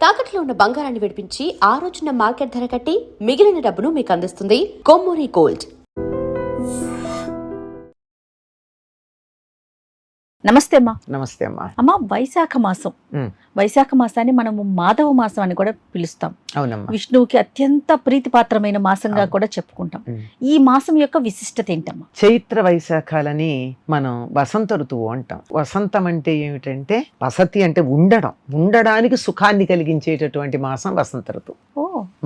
తాకట్లో ఉన్న బంగారాన్ని విడిపించి ఆ రోజున మార్కెట్ ధర కట్టి మిగిలిన డబ్బును మీకు అందిస్తుంది కొమ్మూరి గోల్డ్. నమస్తే అమ్మా. నమస్తే అమ్మా. అమ్మా, వైశాఖ మాసం, వైశాఖ మాసాన్ని మనము మాధవ మాసం అని కూడా పిలుస్తాం. అవునమ్మా. విష్ణువుకి అత్యంత ప్రీతిపాత్రమైన మాసంగా కూడా చెప్పుకుంటాం. ఈ మాసం యొక్క విశిష్టత ఏంటమ్మా? చైత్ర వైశాఖాలని మనం వసంత ఋతువు అంటాం. వసంతం అంటే ఏమిటంటే వసతి అంటే ఉండడానికి సుఖాన్ని కలిగించేటటువంటి మాసం వసంత ఋతువు.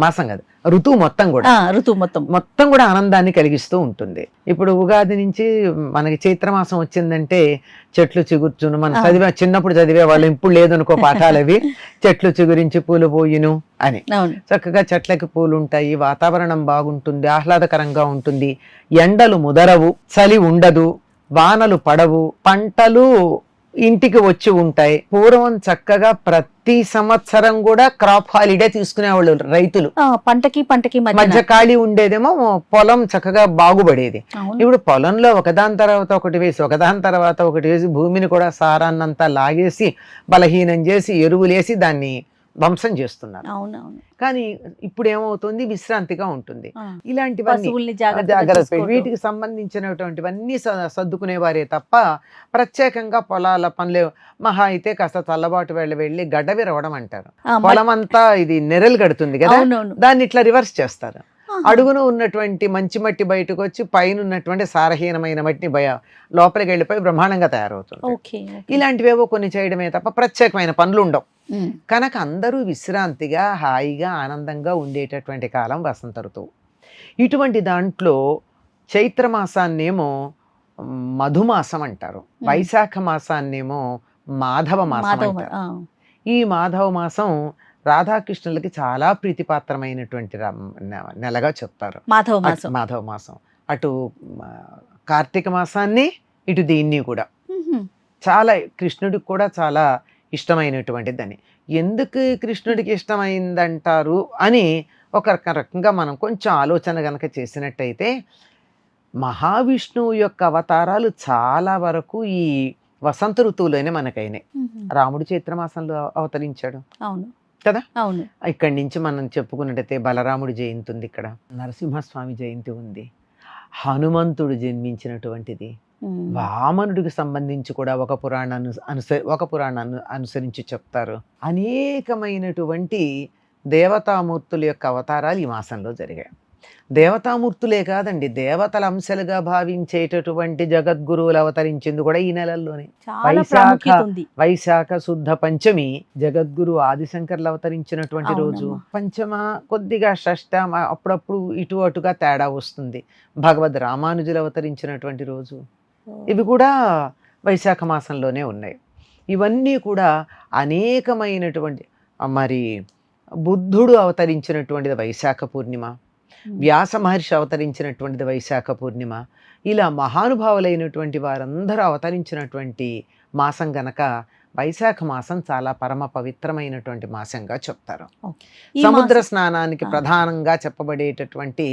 మాసం కాదు, ఋతువు మొత్తం కూడా. ఋతువు మొత్తం కూడా ఆనందాన్ని కలిగిస్తూ ఉంటుంది. ఇప్పుడు ఉగాది నుంచి మనకి చైత్రమాసం వచ్చిందంటే చెట్లు చిగుర్చును, మనం చిన్నప్పుడు చదివే వాళ్ళు, ఇప్పుడు లేదనుకో పాఠాలు అవి. చెట్లు చిగురించి పూలు పోయిను అని. చక్కగా చెట్లకి పూలు ఉంటాయి, వాతావరణం బాగుంటుంది, ఆహ్లాదకరంగా ఉంటుంది, ఎండలు ముదరవు, చలి ఉండదు, వానలు పడవు, పంటలు ఇంటికి వచ్చి ఉంటాయి. పూర్వం చక్కగా ప్రతి సంవత్సరం కూడా క్రాప్ హాలిడే తీసుకునేవాళ్ళు రైతులు. పంటకి మధ్య ఖాళీ ఉండేదేమో, పొలం చక్కగా బాగుపడేది. ఇప్పుడు పొలంలో ఒకదాని తర్వాత ఒకటి వేసి భూమిని కూడా సారాన్నంతా లాగేసి బలహీనం చేసి ఎరువులేసి దాన్ని ధ్వంసం చేస్తున్నారు. కానీ ఇప్పుడు ఏమవుతుంది, విశ్రాంతిగా ఉంటుంది. ఇలాంటివన్నీ జాగ్రత్త, వీటికి సంబంధించినటువంటివన్నీ సర్దుకునేవారే తప్ప ప్రత్యేకంగా పొలాల పనులే. మహా అయితే కాస్త తల్లబాటు వెళ్ళి గడ్డ విరవడం అంటారు. పొలం అంతా ఇది నెరలు కడుతుంది కదా, దాన్ని ఇట్లా రివర్స్ చేస్తారు. అడుగును ఉన్నటువంటి మంచి మట్టి బయటకు వచ్చి పైన ఉన్నటువంటి సారహీనమైన మట్టిని లోపలికి వెళ్ళిపోయి బ్రహ్మాండంగా తయారవుతుంది. ఇలాంటివేవో కొన్ని చేయడమే తప్ప ప్రత్యేకమైన పనులు ఉండవు. కనుక అందరూ విశ్రాంతిగా హాయిగా ఆనందంగా ఉండేటటువంటి కాలం వసంత ఋతువు. ఇటువంటి దాంట్లో చైత్రమాసాన్నేమో మధుమాసం అంటారు, వైశాఖ మాసాన్నేమో మాధవ మాసం అంటారు. ఈ మాధవ మాసం రాధాకృష్ణులకి చాలా ప్రీతిపాత్రమైనటువంటి నెలగా చెప్తారు మాధవ మాసం. అటు కార్తీక మాసాన్ని ఇటు దీన్ని కూడా చాలా కృష్ణుడికి కూడా చాలా ఇష్టమైనటువంటిదని. ఎందుకు కృష్ణుడికి ఇష్టమైందంటారు అని ఒక రకంగా మనం కొంచెం ఆలోచన గనక చేసినట్టయితే, మహావిష్ణువు యొక్క అవతారాలు చాలా వరకు ఈ వసంత ఋతువులోనే మనకైనాయి. రాముడు చైత్రమాసంలో అవతరించాడు కదా. ఇక్కడి నుంచి మనం చెప్పుకున్నట్టయితే బలరాముడి జయంతి ఉంది, ఇక్కడ నరసింహస్వామి జయంతి ఉంది, హనుమంతుడు జన్మించినటువంటిది, వామనుడికి సంబంధించి కూడా ఒక పురాణాన్ని అనుసరించి చెప్తారు. అనేకమైనటువంటి దేవతామూర్తుల యొక్క అవతారాలు ఈ మాసంలో జరిగాయి. దేవతామూర్తులే కాదండి, దేవతల అంశాలుగా భావించేటటువంటి జగద్గురువులు అవతరించింది కూడా ఈ నెలల్లోనే. వైశాఖ శుద్ధ పంచమి జగద్గురు ఆదిశంకర్లు అవతరించినటువంటి రోజు. పంచమ కొద్దిగా షష్ఠ అప్పుడప్పుడు ఇటు అటుగా తేడా వస్తుంది, భగవద్ రామానుజులు అవతరించినటువంటి రోజు. ఇవి కూడా వైశాఖ మాసంలోనే ఉన్నాయి. ఇవన్నీ కూడా అనేకమైనటువంటి, మరి బుద్ధుడు అవతరించినటువంటిది వైశాఖ పూర్ణిమ, వ్యాస మహర్షి అవతరించినటువంటిది వైశాఖ పూర్ణిమ. ఇలా మహానుభావులైనటువంటి వారందరూ అవతరించినటువంటి మాసం గనక వైశాఖ మాసం చాలా పరమ పవిత్రమైనటువంటి మాసంగా చెప్తారు. సముద్ర స్నానానికి ప్రధానంగా చెప్పబడేటటువంటి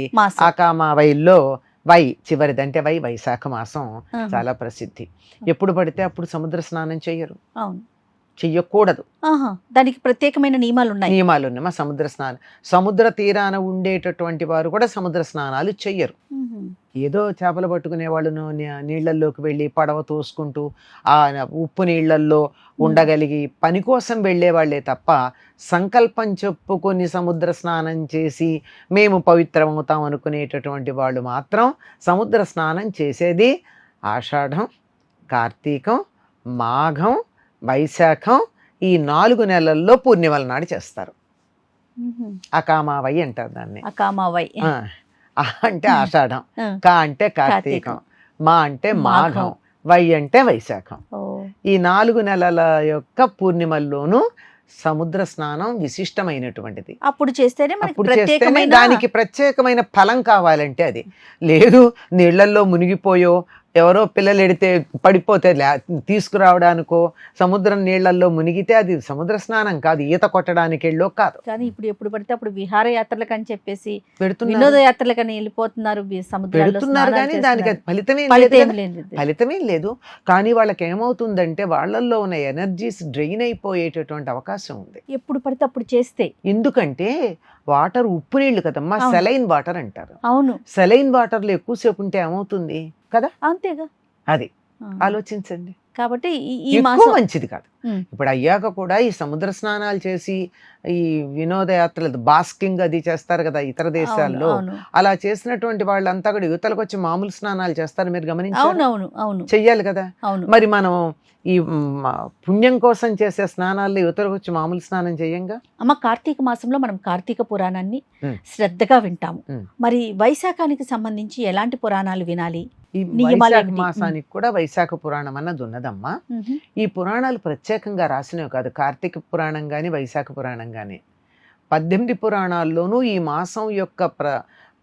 ఆకామావైల్లో వై చివరిదంటే వైశాఖ మాసం చాలా ప్రసిద్ధి. ఎప్పుడు పడితే అప్పుడు సముద్ర స్నానం చెయ్యకూడదు, దానికి ప్రత్యేకమైన నియమాలు ఉన్నాయి. మా సముద్ర తీరాన ఉండేటటువంటి వారు కూడా సముద్ర స్నానాలు చెయ్యరు. ఏదో చేపలు పట్టుకునే వాళ్ళు నీళ్లల్లోకి వెళ్ళి పడవ తోసుకుంటూ ఆ ఉప్పు నీళ్లల్లో ఉండగలిగి పని కోసం వెళ్ళే వాళ్ళే తప్ప, సంకల్పం చెప్పుకొని సముద్ర స్నానం చేసి మేము పవిత్రమవుతాం అనుకునేటటువంటి వాళ్ళు మాత్రం సముద్ర స్నానం చేసేది ఆషాఢం, కార్తీకం, మాఘం, వైశాఖం, ఈ 4 నెలల్లో పూర్ణిమల నాడు చేస్తారు. అకామావై అంటారు దాన్ని. అంటే ఆషాఢం, కా అంటే కార్తీకం, మా అంటే మాఘం, వై అంటే వైశాఖం. ఈ 4 నెలల యొక్క పూర్ణిమల్లోనూ సముద్ర స్నానం విశిష్టమైనటువంటిది. అప్పుడు చేస్తేనే దానికి ప్రత్యేకమైన ఫలం కావాలంటే అది లేదు. నీళ్లల్లో మునిగిపోయో ఎవరో పిల్లలు ఎడితే పడిపోతే తీసుకురావడానికో, సముద్రం నీళ్లలో మునిగితే అది సముద్ర స్నానం కాదు, ఈత కొట్టడానికి వెళ్ళో కాదు. కానీ ఇప్పుడు ఎప్పుడు పడితే అప్పుడు విహారయాత్రలకు అని చెప్పేసి పెడుతున్నారు వినోదయాత్రలకు అని వెళ్ళిపోతున్నారు పెడుతున్నారు కానీ దానికి ఫలితమేం లేదు. కానీ వాళ్ళకి ఏమవుతుందంటే వాళ్ళల్లో ఉన్న ఎనర్జీస్ డ్రైన్ అయిపోయేటటువంటి అవకాశం ఉంది ఎప్పుడు పడితే అప్పుడు చేస్తే. ఎందుకంటే వాటర్ ఉప్పు నీళ్లు కదమ్మా, సెలైన్ వాటర్ అంటారు. అవును, సెలైన్ వాటర్ లో ఎక్కువసేపు ఉంటే ఏమవుతుంది కదా, అంతేగా. అది ఆలోచించండి. కాబట్టి ఈ ఎక్కువ మాసం మంచిది కాదు. ఇప్పుడు అయ్యాక కూడా ఈ సముద్ర స్నానాలు చేసి ఈ వినోదయాత్రలు బాస్కింగ్ అది చేస్తారు కదా ఇతర దేశాల్లో, అలా చేసినటువంటి వాళ్ళంతా కూడా యువతలకు వచ్చి మామూలు స్నానాలు చేస్తారు. మీరు గమనించారు, చెయ్యాలి కదా. మరి మనం ఈ పుణ్యం కోసం చేసే స్నానాల్లో యువతలకు వచ్చి మామూలు స్నానం చేయంగా. అమ్మ, కార్తీక మాసంలో మనం కార్తీక పురాణాన్ని శ్రద్ధగా వింటాము. మరి వైశాఖానికి సంబంధించి ఎలాంటి పురాణాలు వినాలి? ఈ వైశాఖ మాసానికి కూడా వైశాఖ పురాణం అన్నది ఉన్నదమ్మా. ఈ పురాణాలు ప్రత్యేకంగా రాసినవి కాదు, కార్తీక పురాణం గాని వైశాఖ పురాణం గాని 18 పురాణాల్లోనూ ఈ మాసం యొక్క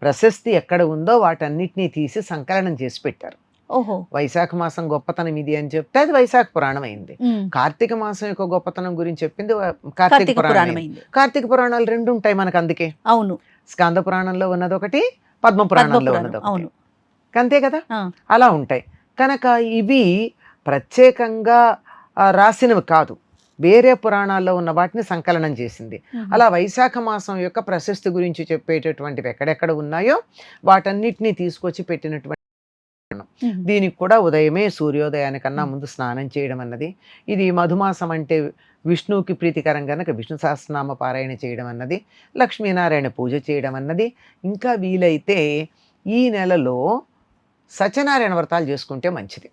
ప్రశస్తి ఎక్కడ ఉందో వాటన్నిటినీ తీసి సంకలనం చేసి పెట్టారు. ఓహో, వైశాఖ మాసం గొప్పతనం ఇది అని చెప్తే అది వైశాఖ పురాణం అయింది. కార్తీక మాసం యొక్క గొప్పతనం గురించి చెప్పింది కార్తీక పురాణం అయింది. కార్తీక పురాణాలు 2 ఉంటాయి మనకు, అందుకే. అవును, స్కంద పురాణంలో ఉన్నదొకటి, పద్మ పురాణంలో ఉన్నదొకటి, అంతే కదా. అలా ఉంటాయి కనుక ఇవి ప్రత్యేకంగా రాసినవి కాదు, వేరే పురాణాల్లో ఉన్న వాటిని సంకలనం చేసింది. అలా వైశాఖ మాసం యొక్క ప్రశస్తి గురించి చెప్పేటటువంటివి ఎక్కడెక్కడ ఉన్నాయో వాటన్నిటినీ తీసుకొచ్చి పెట్టినటువంటి. దీనికి కూడా ఉదయమే సూర్యోదయానికన్నా ముందు స్నానం చేయడం అన్నది, ఇది మధుమాసం అంటే విష్ణువుకి ప్రీతికరం కనుక విష్ణు సహస్రనామ పారాయణ చేయడం అన్నది, లక్ష్మీనారాయణ పూజ చేయడం అన్నది, ఇంకా వీలైతే ఈ నెలలో సత్యనారాయణ వ్రతాలు చేసుకుంటే మంచిది.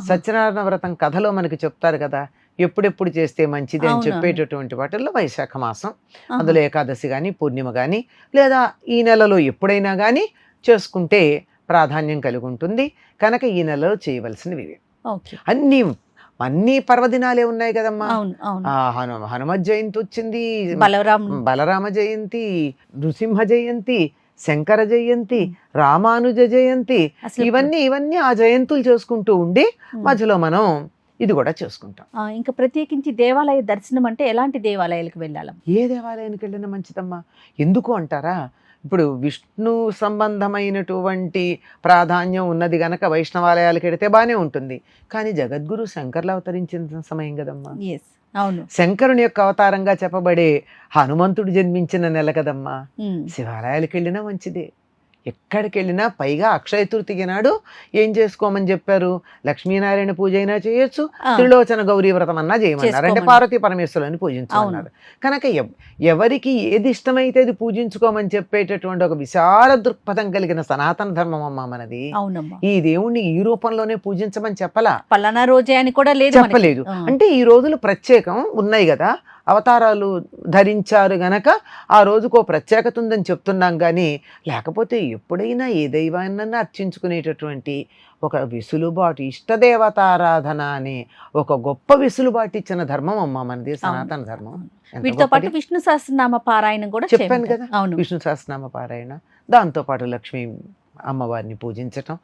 సత్యనారాయణ వ్రతం కథలో మనకి చెప్తారు కదా, ఎప్పుడెప్పుడు చేస్తే మంచిది అని చెప్పేటటువంటి వాటిల్లో వైశాఖ మాసం, అందులో ఏకాదశి కానీ పూర్ణిమ కానీ లేదా ఈ నెలలో ఎప్పుడైనా కానీ చేసుకుంటే ప్రాధాన్యం కలిగి ఉంటుంది. కనుక ఈ నెలలో చేయవలసినవి అన్ని పర్వదినాలే ఉన్నాయి కదమ్మా. హనుమ జయంతి వచ్చింది, బలరామ జయంతి, నృసింహ జయంతి, శంకర జయంతి, రామానుజ జయంతి, ఇవన్నీ ఆ జయంతులు చేసుకుంటూ ఉండి మధ్యలో మనం ఇది కూడా చేసుకుంటాం. ఇంకా ప్రత్యేకించి దేవాలయ దర్శనం అంటే ఎలాంటి దేవాలయాలకు వెళ్ళాలి? ఏ దేవాలయానికి వెళ్ళినా మంచిదమ్మా. ఎందుకు అంటారా, ఇప్పుడు విష్ణు సంబంధమైనటువంటి ప్రాధాన్యం ఉన్నది గనక వైష్ణవాలయాలకు వెడితే బాగానే ఉంటుంది. కానీ జగద్గురు శంకర్లు అవతరించిన సమయం కదమ్మా. అవును, శంకరుని యొక్క అవతారంగా చెప్పబడే హనుమంతుడు జన్మించిన నెల కదమ్మా. శివాలయాలకు వెళ్ళినా మంచిదే, ఎక్కడికి వెళ్ళినా. పైగా అక్షయ తృతీయ నాడు ఏం చేసుకోమని చెప్పారు, లక్ష్మీనారాయణ పూజ అయినా చేయొచ్చు, త్రిలోచన గౌరీ వ్రతం అన్నా చేయమన్నారు. అంటే పార్వతీ పరమేశ్వరుని పూజించుకున్నారు. కనుక ఎవరికి ఏది ఇష్టమైతే అది పూజించుకోమని చెప్పేటటువంటి ఒక విశాల దృక్పథం కలిగిన సనాతన ధర్మం అమ్మా మనది. ఈ దేవుణ్ణి ఈ రూపంలోనే పూజించమని చెప్పలా, పలానా రోజే అని కూడా చెప్పలేదు. అంటే ఈ రోజులు ప్రత్యేకం ఉన్నాయి కదా, అవతారాలు ధరించారు గనక ఆ రోజుకో ప్రత్యేకత ఉందని చెప్తున్నాం. కానీ లేకపోతే ఎప్పుడైనా ఏ దైవాన్ని అర్చించుకునేటటువంటి ఒక విసులుబాటు, ఇష్టదేవతారాధన అనే ఒక గొప్ప విసులుబాటు ఇచ్చిన ధర్మం అమ్మ మనది సనాతన ధర్మం. వీటితో పాటు విష్ణు సహస్రనామ పారాయణం కూడా చెప్పాను కదా. విష్ణు సహస్రనామ పారాయణ, దాంతోపాటు లక్ష్మీ అమ్మవారిని పూజించటం,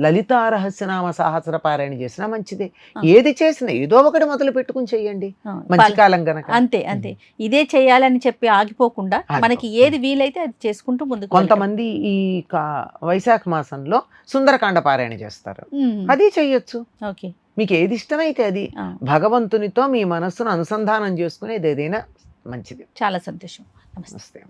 లలితా రహస్యనామ సహస్ర పారాయణ చేసినా మంచిదే. ఏది చేసినా ఏదో ఒకటి మొదలు పెట్టుకుని చెయ్యండి, మంచి కాలం గనక. అంతే ఇదే చేయాలని చెప్పి ఆగిపోకుండా మనకి ఏది వీలైతే అది చేసుకుంటూ ముందుకు. కొంతమంది ఈ వైశాఖ మాసంలో సుందరకాండ పారాయణ చేస్తారు, అది చెయ్యొచ్చు. మీకు ఏది ఇష్టమైతే అది. భగవంతునితో మీ మనస్సును అనుసంధానం చేసుకునేది ఏదైనా మంచిది. చాలా సంతోషం. నమస్తే.